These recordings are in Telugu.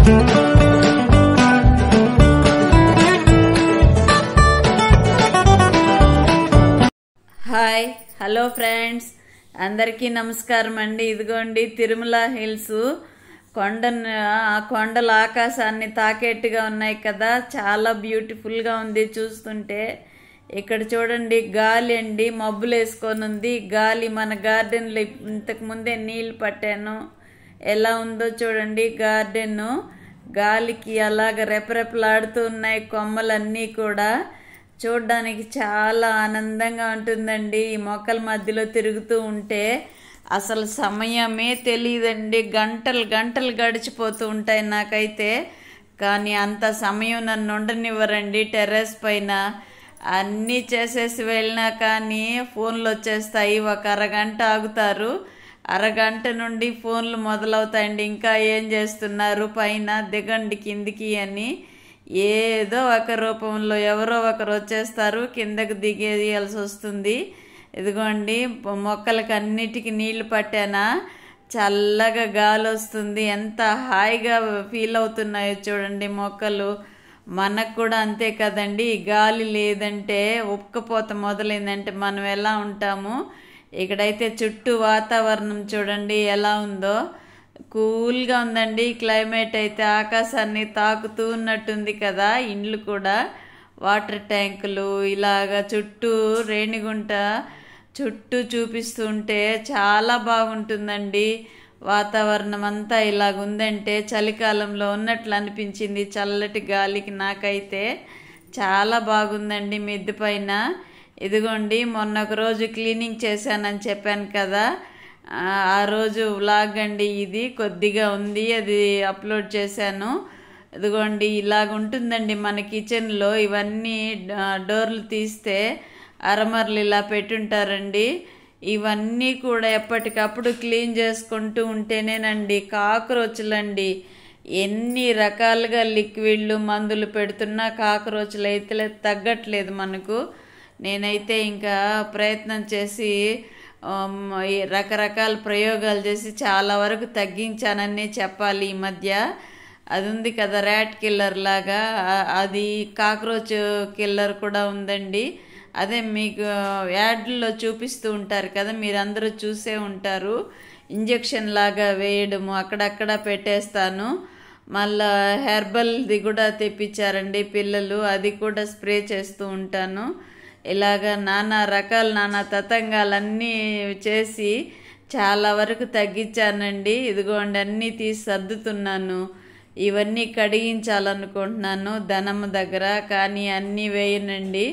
హాయ్ హలో ఫ్రెండ్స్, అందరికీ నమస్కారం అండి. ఇదిగోండి తిరుమల హిల్స్ కొండల ఆకాశాన్ని తాకేట్టుగా ఉన్నాయి కదా, చాలా బ్యూటిఫుల్గా ఉంది చూస్తుంటే. ఇక్కడ చూడండి గాలి అండి, మబ్బులు వేసుకొని ఉంది గాలి. మన గార్డెన్లో ఇంతకు ముందే నీళ్ళు పట్టాను, ఎలా ఉందో చూడండి గార్డెన్. గాలికి అలాగ రెపరెపలాడుతూ ఉన్నాయి కొమ్మలన్నీ కూడా. చూడ్డానికి చాలా ఆనందంగా ఉంటుందండి. ఈ మొక్కల మధ్యలో తిరుగుతూ ఉంటే అసలు సమయమే తెలియదండి, గంటలు గంటలు గడిచిపోతూ ఉంటాయి నాకైతే. కానీ అంత సమయం నన్ను ఉండనివ్వరండి. టెర్రస్ పైన అన్నీ చేసేసి వెళ్ళినా కానీ ఫోన్లు వచ్చేస్తాయి. ఒక అరగంట ఆగుతారు, అరగంట నుండి ఫోన్లు మొదలవుతాయండి. ఇంకా ఏం చేస్తున్నారు, పైన దిగండి కిందికి అని. ఏదో ఒక రూపంలో ఎవరో ఒకరు వచ్చేస్తారు, కిందకు దిగేయాల్సి వస్తుంది. ఇదిగోండి మొక్కలకి అన్నిటికీ నీళ్లు పట్టానా, చల్లగా గాలి వస్తుంది, ఎంత హాయిగా ఫీల్ అవుతున్నాయో చూడండి మొక్కలు. మనకు కూడా అంతే కదండి, గాలి లేదంటే ఉక్కపోత మొదలైందంటే మనం ఎలా ఉంటాము. ఇక్కడైతే చుట్టూ వాతావరణం చూడండి ఎలా ఉందో, కూల్గా ఉందండి క్లైమేట్ అయితే. ఆకాశాన్ని తాకుతూ ఉన్నట్టుంది కదా. ఇండ్లు కూడా, వాటర్ ట్యాంకులు ఇలాగా చుట్టూ రేణిగుంట చుట్టూ చూపిస్తూ ఉంటే చాలా బాగుంటుందండి. వాతావరణం అంతా ఇలాగుందంటే చలికాలంలో ఉన్నట్లు అనిపించింది చల్లటి గాలికి. నాకైతే చాలా బాగుందండి మిద్దె పైన. ఇదిగోండి మొన్న ఒక రోజు క్లీనింగ్ చేశానని చెప్పాను కదా, ఆ రోజు వ్లాగ్ అండి ఇది. కొద్దిగా ఉంది, అది అప్లోడ్ చేశాను. ఇదిగోండి ఇలాగ ఉంటుందండి మన కిచెన్లో. ఇవన్నీ డోర్లు తీస్తే అరమర్లు ఇలా పెట్టుంటారండి. ఇవన్నీ కూడా ఎప్పటికప్పుడు క్లీన్ చేసుకుంటూ ఉంటేనేనండి. కాక్రోచ్లండి, ఎన్ని రకాలుగా లిక్విడ్లు మందులు పెడుతున్నా కాక్రోచ్లు అయితే తగ్గట్లేదు మనకు. నేనైతే ఇంకా ప్రయత్నం చేసి రకరకాల ప్రయోగాలు చేసి చాలా వరకు తగ్గించానని చెప్పాలి. ఈ మధ్య అది ఉంది కదా ర్యాట్ కిల్లర్ లాగా, అది కాక్రోచ్ కిల్లర్ కూడా ఉందండి. అదే మీకు యాడ్లో చూపిస్తూ ఉంటారు కదా, మీరందరూ చూసే ఉంటారు. ఇంజెక్షన్ లాగా వేయడము, అక్కడక్కడ పెట్టేస్తాను. మళ్ళా హెర్బల్ది కూడా తెప్పించారండి పిల్లలు, అది కూడా స్ప్రే చేస్తూ ఉంటాను. ఇలాగా నానా తతంగాలన్నీ చేసి చాలా వరకు తగ్గించానండి. ఇదిగోండి అన్నీ తీసి సర్దుతున్నాను. ఇవన్నీ కడిగించాలనుకుంటున్నాను ధనమ్మ దగ్గర, కానీ అన్నీ వేయనండి.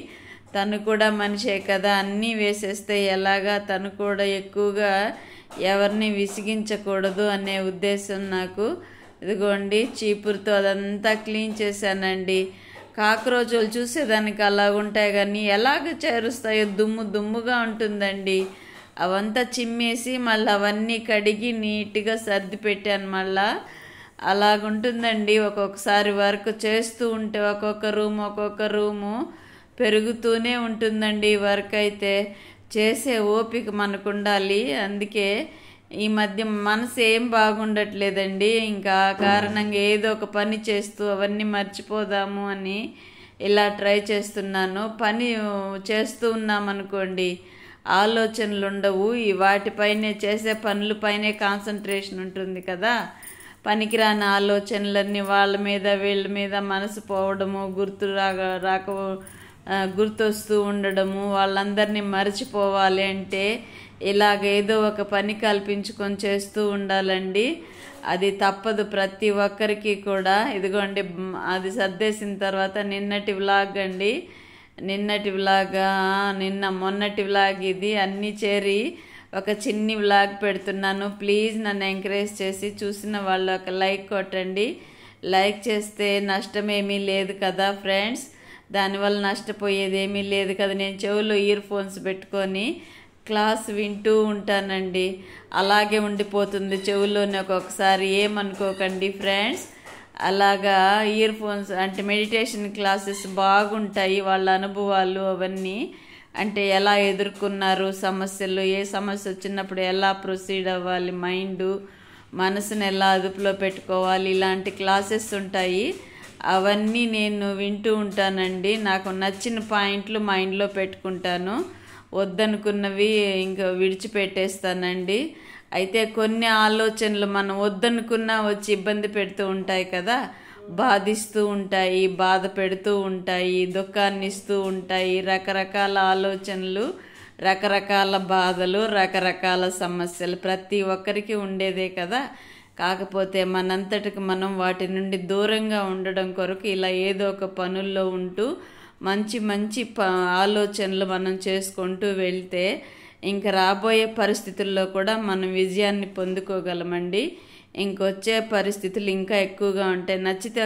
తను కూడా మనిషే కదా, అన్నీ వేసేస్తే ఎలాగా. తను కూడా ఎక్కువగా ఎవరిని విసిగించకూడదు అనే ఉద్దేశం నాకు. ఇదిగోండి చీపురుతో అదంతా క్లీన్ చేశానండి. కాక్రోచులు చూసేదానికి అలాగుంటాయి కానీ ఎలాగ చేరుస్తాయో దుమ్ముగా ఉంటుందండి. అవంతా చిమ్మేసి మళ్ళీ అవన్నీ కడిగి నీట్గా సర్ది పెట్టాను. మళ్ళా అలాగుంటుందండి. ఒక్కొక్కసారి వర్క్ చేస్తూ ఉంటే ఒక్కొక్క రూము పెరుగుతూనే ఉంటుందండి. వర్క్ అయితే చేసే ఓపిక మనకు ఉండాలి. అందుకే ఈ మధ్య మనసు ఏం బాగుండట్లేదండి. ఇంకా కారణంగా ఏదో ఒక పని చేస్తూ అవన్నీ మర్చిపోదాము అని ఇలా ట్రై చేస్తున్నాను. పని చేస్తూ ఉన్నామనుకోండి ఆలోచనలు ఉండవు. ఈ వాటిపైనే చేసే పనులపైనే కాన్సన్ట్రేషన్ ఉంటుంది కదా. పనికిరాని ఆలోచనలన్నీ వాళ్ళ మీద వీళ్ళ మీద మనసు పోవడము, గుర్తొస్తూ ఉండడము, వాళ్ళందరినీ మర్చిపోవాలి అంటే ఇలాగ ఏదో ఒక పని కల్పించుకొని చేస్తూ ఉండాలండి. అది తప్పదు ప్రతి ఒక్కరికి కూడా. ఇదిగోండి అది సర్దేసిన తర్వాత నిన్నటి వ్లాగ్ అండి, మొన్నటి వ్లాగ్ ఇది. అన్నీ చేరి ఒక చిన్ని వ్లాగ్ పెడుతున్నాను. ప్లీజ్ నన్ను ఎంకరేజ్ చేసి చూసిన వాళ్ళు ఒక లైక్ కొట్టండి. లైక్ చేస్తే నష్టమేమీ లేదు కదా ఫ్రెండ్స్, దానివల్ల నష్టపోయేది ఏమీ లేదు కదా. నేను చెవులో ఇయర్ ఫోన్స్ పెట్టుకొని క్లాస్ వింటూ ఉంటానండి, అలాగే ఉండిపోతుంది చెవుల్లోనే ఒక్కొక్కసారి. ఏమనుకోకండి ఫ్రెండ్స్. అలాగా ఇయర్ ఫోన్స్ అంటే మెడిటేషన్ క్లాసెస్ బాగుంటాయి, వాళ్ళ అనుభవాలు అవన్నీ. అంటే ఎలా ఎదుర్కొన్నారు సమస్యలు, ఏ సమస్య వచ్చినప్పుడు ఎలా ప్రొసీడ్ అవ్వాలి, మనసుని ఎలా అదుపులో పెట్టుకోవాలి, ఇలాంటి క్లాసెస్ ఉంటాయి. అవన్నీ నేను వింటూ ఉంటానండి. నాకు నచ్చిన పాయింట్లు మైండ్లో పెట్టుకుంటాను, వద్దనుకున్నవి ఇంకా విడిచిపెట్టేస్తానండి. అయితే కొన్ని ఆలోచనలు మనం వద్దనుకున్నా వచ్చి ఇబ్బంది పెడుతూ ఉంటాయి కదా, బాధిస్తూ ఉంటాయి, బాధ పెడుతూ ఉంటాయి, దుఃఖాన్ని ఇస్తూ ఉంటాయి. రకరకాల ఆలోచనలు, రకరకాల బాధలు, రకరకాల సమస్యలు ప్రతి ఒక్కరికి ఉండేదే కదా. కాకపోతే మనంతటికి మనం వాటి నుండి దూరంగా ఉండడం కొరకు ఇలా ఏదో ఒక పనుల్లో ఉంటూ మంచి మంచి ఆలోచనలు మనం చేసుకుంటూ వెళ్తే ఇంక రాబోయే పరిస్థితుల్లో కూడా మనం విజయాన్ని పొందుకోగలమండి. ఇంకొచ్చే పరిస్థితులు ఇంకా ఎక్కువగా ఉంటాయి. నచ్చితే